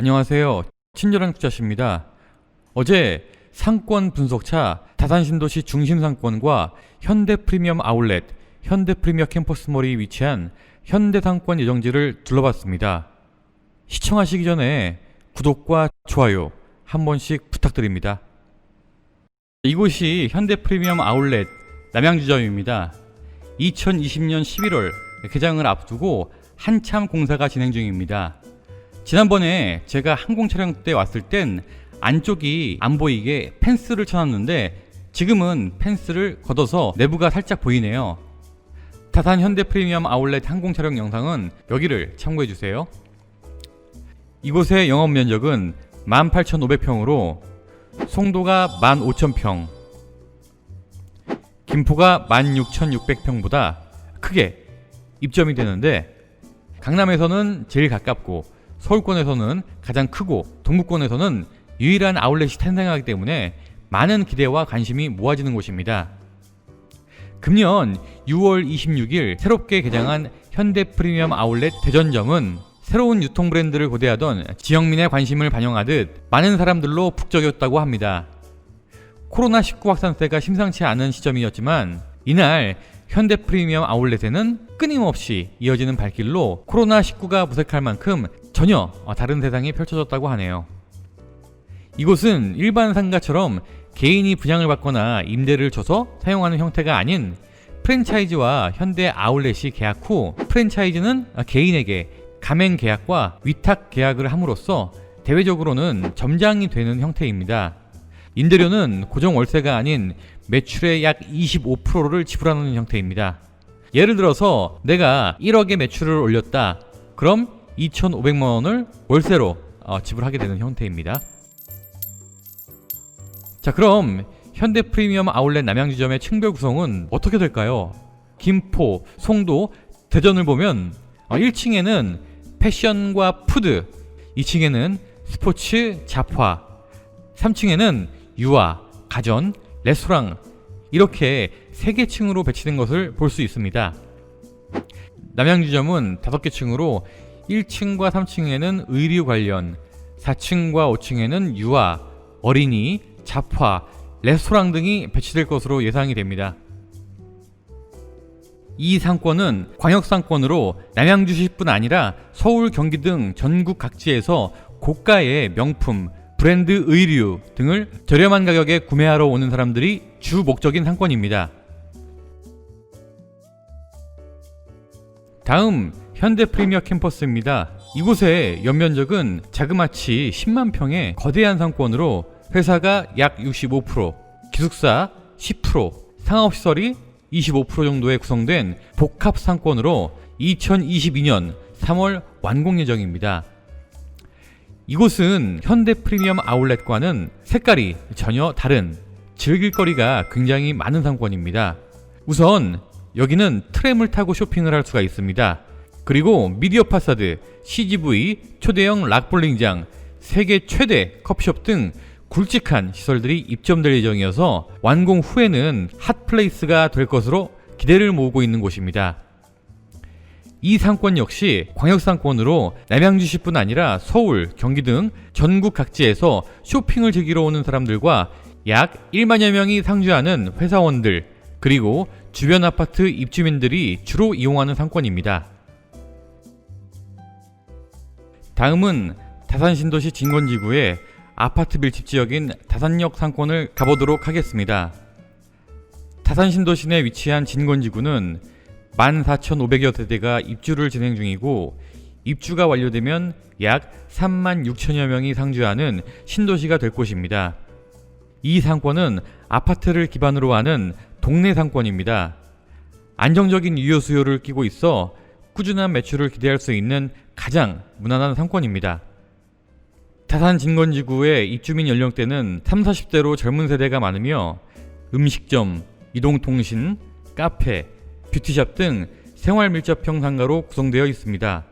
안녕하세요. 친절한 투자씨입니다. 어제 상권 분석차 다산신도시 중심상권과 현대프리미엄 아울렛, 현대프리미엄 캠퍼스몰이 위치한 현대상권 예정지를 둘러봤습니다. 시청하시기 전에 구독과 좋아요 한 번씩 부탁드립니다. 이곳이 현대프리미엄 아울렛 남양주점입니다. 2020년 11월 개장을 앞두고 한참 공사가 진행 중입니다. 지난번에 제가 항공 촬영 때 왔을 땐 안쪽이 안 보이게 펜스를 쳐놨는데 지금은 펜스를 걷어서 내부가 살짝 보이네요. 다산 현대프리미엄 아울렛 항공 촬영 영상은 여기를 참고해주세요. 이곳의 영업 면적은 18,500평으로 송도가 15,000평, 김포가 16,600평보다 크게 입점이 되는데 강남에서는 제일 가깝고 서울권에서는 가장 크고 동부권에서는 유일한 아울렛이 탄생하기 때문에 많은 기대와 관심이 모아지는 곳입니다. 금년 6월 26일 새롭게 개장한 현대프리미엄 아울렛 대전점은 새로운 유통 브랜드를 고대하던 지역민의 관심을 반영하듯 많은 사람들로 북적였다고 합니다. 코로나19 확산세가 심상치 않은 시점이었지만 이날 현대프리미엄 아울렛에는 끊임없이 이어지는 발길로 코로나19가 무색할 만큼 전혀 다른 세상이 펼쳐졌다고 하네요. 이곳은 일반 상가처럼 개인이 분양을 받거나 임대를 줘서 사용하는 형태가 아닌 프랜차이즈와 현대 아울렛이 계약 후 프랜차이즈는 개인에게 가맹 계약과 위탁 계약을 함으로써 대외적으로는 점장이 되는 형태입니다. 임대료는 고정 월세가 아닌 매출의 약 25%를 지불하는 형태입니다. 예를 들어서 내가 1억의 매출을 올렸다. 그럼 2,500만 원을 월세로 지불하게 되는 형태입니다. 자, 그럼 현대프리미엄 아울렛 남양주점의 층별 구성은 어떻게 될까요? 김포, 송도, 대전을 보면 1층에는 패션과 푸드, 2층에는 스포츠, 잡화, 3층에는 유아, 가전, 레스토랑 이렇게 3개 층으로 배치된 것을 볼 수 있습니다. 남양주점은 5개 층으로 1층과 3층에는 의류 관련, 4층과 5층에는 유아, 어린이, 잡화, 레스토랑 등이 배치될 것으로 예상이 됩니다. 이 상권은 광역상권으로 남양주시뿐 아니라 서울, 경기 등 전국 각지에서 고가의 명품, 브랜드 의류 등을 저렴한 가격에 구매하러 오는 사람들이 주 목적인 상권입니다. 다음 현대프리미엄 캠퍼스입니다. 이곳의 연면적은 자그마치 10만 평의 거대한 상권으로 회사가 약 65%, 기숙사 10%, 상업시설이 25% 정도에 구성된 복합 상권으로 2022년 3월 완공 예정입니다. 이곳은 현대프리미엄 아울렛과는 색깔이 전혀 다른 즐길거리가 굉장히 많은 상권입니다. 우선 여기는 트램을 타고 쇼핑을 할 수가 있습니다. 그리고 미디어 파사드, CGV, 초대형 락볼링장, 세계 최대 커피숍 등 굵직한 시설들이 입점될 예정이어서 완공 후에는 핫플레이스가 될 것으로 기대를 모으고 있는 곳입니다. 이 상권 역시 광역상권으로 남양주시뿐 아니라 서울, 경기 등 전국 각지에서 쇼핑을 즐기러 오는 사람들과 약 1만여 명이 상주하는 회사원들 그리고 주변 아파트 입주민들이 주로 이용하는 상권입니다. 다음은 다산신도시 진건지구의 아파트 밀집 지역인 다산역 상권을 가보도록 하겠습니다. 다산신도시 내 위치한 진건지구는 14,500여 세대가 입주를 진행 중이고 입주가 완료되면 약 36,000여 명이 상주하는 신도시가 될 곳입니다. 이 상권은 아파트를 기반으로 하는 동네 상권입니다. 안정적인 유효 수요를 끼고 있어 꾸준한 매출을 기대할 수 있는 가장 무난한 상권입니다. 다산 진건지구의 입주민 연령대는 30, 40대로 젊은 세대가 많으며 음식점, 이동통신, 카페, 뷰티샵 등 생활 밀접형 상가로 구성되어 있습니다.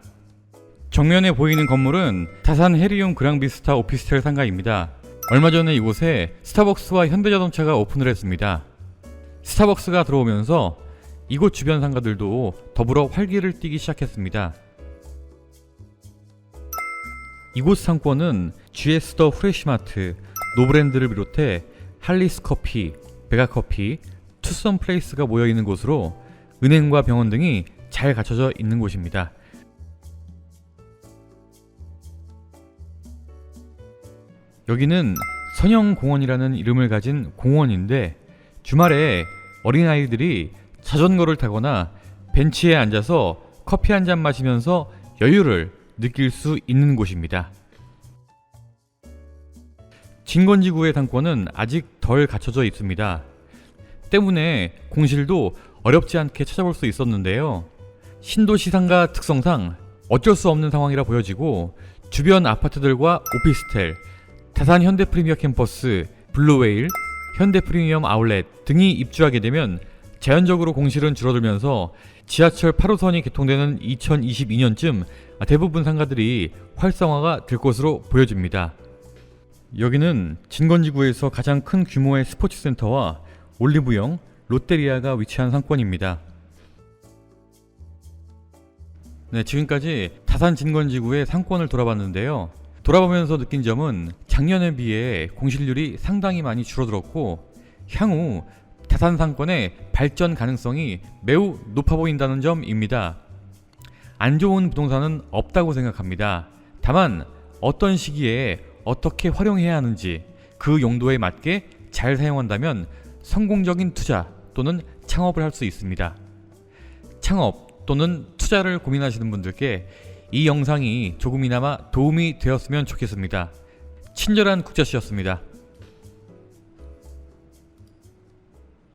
정면에 보이는 건물은 다산 해리움 그랑비스타 오피스텔 상가입니다. 얼마 전에 이곳에 스타벅스와 현대자동차가 오픈을 했습니다. 스타벅스가 들어오면서 이곳 주변 상가들도 더불어 활기를 띠기 시작했습니다. 이곳 상권은 GS 더 프레시마트, 노브랜드를 비롯해 할리스 커피, 메가커피, 투썸 플레이스가 모여있는 곳으로 은행과 병원 등이 잘 갖춰져 있는 곳입니다. 여기는 선영공원이라는 이름을 가진 공원인데 주말에 어린아이들이 자전거를 타거나 벤치에 앉아서 커피 한 잔 마시면서 여유를 느낄 수 있는 곳입니다. 진건지구의 상권은 아직 덜 갖춰져 있습니다. 때문에 공실도 어렵지 않게 찾아볼 수 있었는데요. 신도시 상가 특성상 어쩔 수 없는 상황이라 보여지고 주변 아파트들과 오피스텔, 다산 현대프리미어 캠퍼스, 블루웨일, 현대프리미엄 아울렛 등이 입주하게 되면 자연적으로 공실은 줄어들면서 지하철 8호선이 개통되는 2022년쯤 대부분 상가들이 활성화가 될 것으로 보여집니다. 여기는 진건지구에서 가장 큰 규모의 스포츠센터와 올리브영, 롯데리아가 위치한 상권입니다. 네, 지금까지 다산 진건지구의 상권을 돌아봤는데요. 돌아보면서 느낀 점은 작년에 비해 공실률이 상당히 많이 줄어들었고 향후 다산 상권의 발전 가능성이 매우 높아 보인다는 점입니다. 안 좋은 부동산은 없다고 생각합니다. 다만 어떤 시기에 어떻게 활용해야 하는지 그 용도에 맞게 잘 사용한다면 성공적인 투자 또는 창업을 할 수 있습니다. 창업 또는 투자를 고민하시는 분들께 이 영상이 조금이나마 도움이 되었으면 좋겠습니다. 친절한 국자씨였습니다.